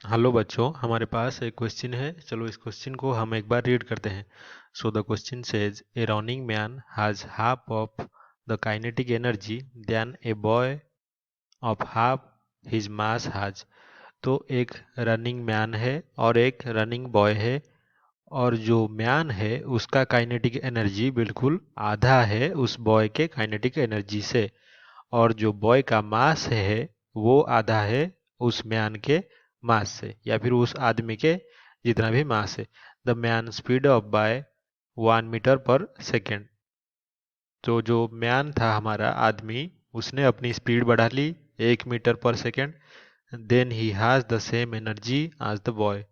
Hello बच्चों, हमारे पास एक क्वेश्चन है। चलो इस क्वेश्चन को हम एक बार रीड करते हैं। So the question says a running man has half of the kinetic energy then a boy of half his mass has. तो एक रनिंग मैन है और एक रनिंग बॉय है, और जो मैन है उसका काइनेटिक एनर्जी बिल्कुल आधा है उस बॉय के काइनेटिक एनर्जी से, और जो बॉय का मास है वो आधा है उस मैन के मास से, या फिर उस आदमी के जितना भी मास है। The man speed of by 1 metre per second. तो जो मैन था हमारा आदमी, उसने अपनी स्पीड बढ़ा ली 1 metre per second. Then he has the same energy as the boy.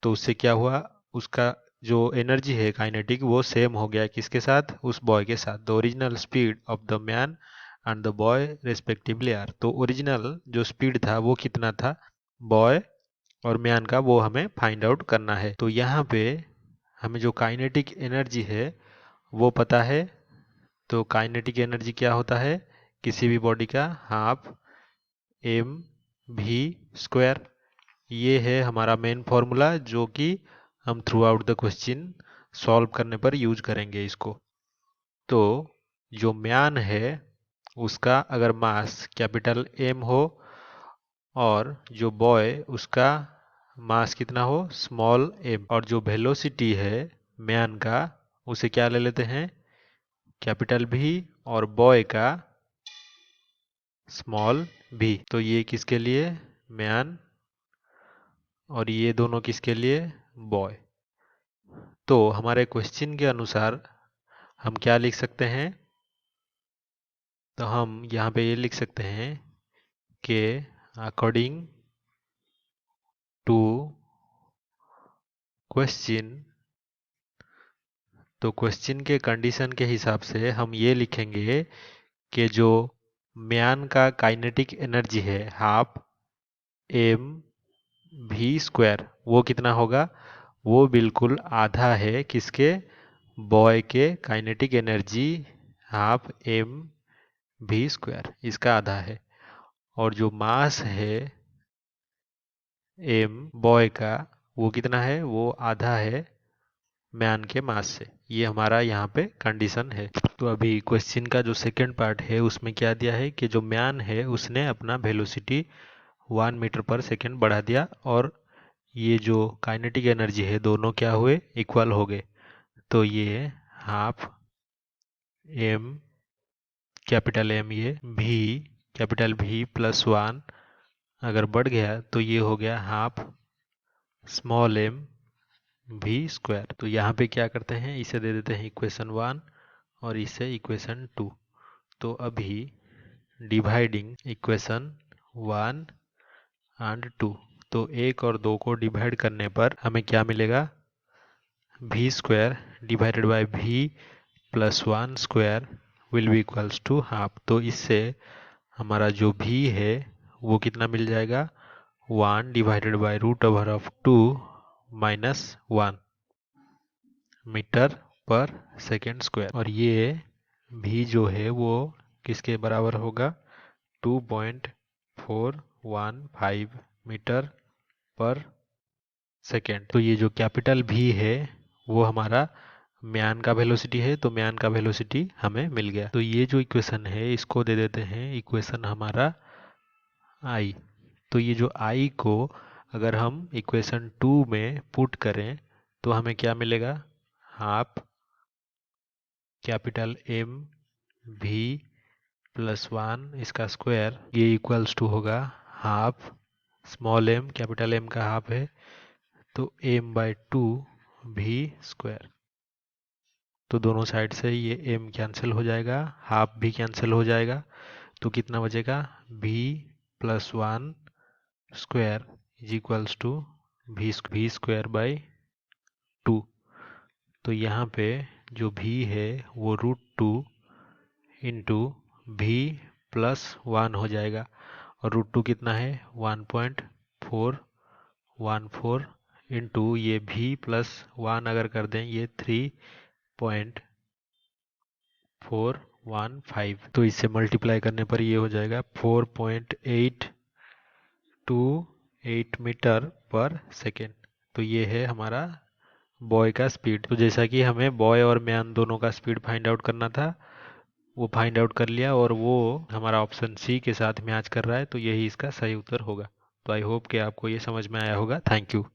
तो उससे क्या हुआ, उसका जो एनर्जी है काइनेटिक वो सेम हो गया किसके साथ, उस बॉय के साथ। The original speed of the man and the boy respectively are. तो ओरिजिनल जो स्पीड था वो कितना था बॉय और मैन का, वो हमें फाइंड आउट करना है। तो यहाँ पे हमें जो काइनेटिक एनर्जी है वो पता है। तो काइनेटिक एनर्जी क्या होता है किसी भी बॉडी का, हाफ एम भी स्क्वायर। ये है हमारा मेन फॉर्मूला जो कि हम through out the question solve करने पर यूज करेंगे इसको। तो जो म्यान है उसका अगर मास कैपिटल एम हो और जो बॉय उसका मास कितना हो स्मॉल एम, और जो वेलोसिटी है म्यान का उसे क्या ले लेते हैं कैपिटल भी, और बॉय का स्मॉल भी। तो ये किसके लिए म्यान, और ये दोनों किसके लिए बॉय। तो हमारे क्वेश्चन के अनुसार हम क्या लिख सकते हैं, तो हम यहाँ पे ये लिख सकते हैं कि अकॉर्डिंग टू क्वेश्चन, तो क्वेश्चन के कंडीशन के हिसाब से हम ये लिखेंगे कि जो म्यान का काइनेटिक एनर्जी है हाफ एम भी स्क्वायर, वो कितना होगा, वो बिल्कुल आधा है किसके, बॉय के काइनेटिक एनर्जी हाफ एम भी स्क्वायर, इसका आधा है। और जो मास है एम बॉय का, वो कितना है, वो आधा है मैन के मास से। ये हमारा यहाँ पे कंडीशन है। तो अभी क्वेश्चन का जो सेकंड पार्ट है उसमें क्या दिया है कि जो मैन है उसने अपना वेलोसिटी 1 मीटर पर सेकेंड बढ़ा दिया, और ये जो काइनेटिक एनर्जी है दोनों क्या हुए इक्वल हो गए। तो ये हाफ एम कैपिटल एम, ये भी कैपिटल भी +1 अगर बढ़ गया तो ये हो गया हाफ स्मॉल एम भी स्क्वायर। तो यहाँ पे क्या करते हैं, इसे दे देते हैं इक्वेशन 1 और इसे इक्वेशन 2। तो अभी डिवाइडिंग इक्वेशन 1 एंड 2, तो एक और दो को डिवाइड करने पर हमें क्या मिलेगा, भी स्क्वायर डिवाइडेड बाय भी +1 square will be equals to half. तो इससे हमारा जो भी है वो कितना मिल जाएगा, 1/√2 और ये भी जो है वो किसके बराबर होगा, 2.415 मीटर पर सेकेंड। तो ये जो कैपिटल भी है वो हमारा म्यान का वेलोसिटी है, तो म्यान का वेलोसिटी हमें मिल गया। तो ये जो इक्वेशन है इसको दे देते हैं इक्वेशन हमारा आई। तो ये जो आई को अगर हम इक्वेशन 2 में पुट करें तो हमें क्या मिलेगा, हाफ कैपिटल एम भी +1 इसका स्क्वायर, ये इक्वल्स टू होगा half small M, capital M का हाफ है तो m/2 भी स्क्वायर। तो दोनों साइड से ये m कैंसिल हो जाएगा, हाफ भी कैंसिल हो जाएगा, तो कितना बचेगा, भी +1 स्क्वायर इज इक्वल्स टू भी स्क्वायर बाई 2। तो यहाँ पे जो भी है वो √2 इंटू भी +1 हो जाएगा, और √2 कितना है 1.414 इंटू ये भी +1 अगर कर दें ये 3.415, तो इससे मल्टीप्लाई करने पर ये हो जाएगा 4.82 मीटर पर सेकेंड। तो ये है हमारा बॉय का स्पीड। तो जैसा कि हमें बॉय और मैन दोनों का स्पीड फाइंड आउट करना था, वो फाइंड आउट कर लिया और वो हमारा ऑप्शन सी के साथ मैच कर रहा है, तो यही इसका सही उत्तर होगा। तो आई होप कि आपको ये समझ में आया होगा। Thank you.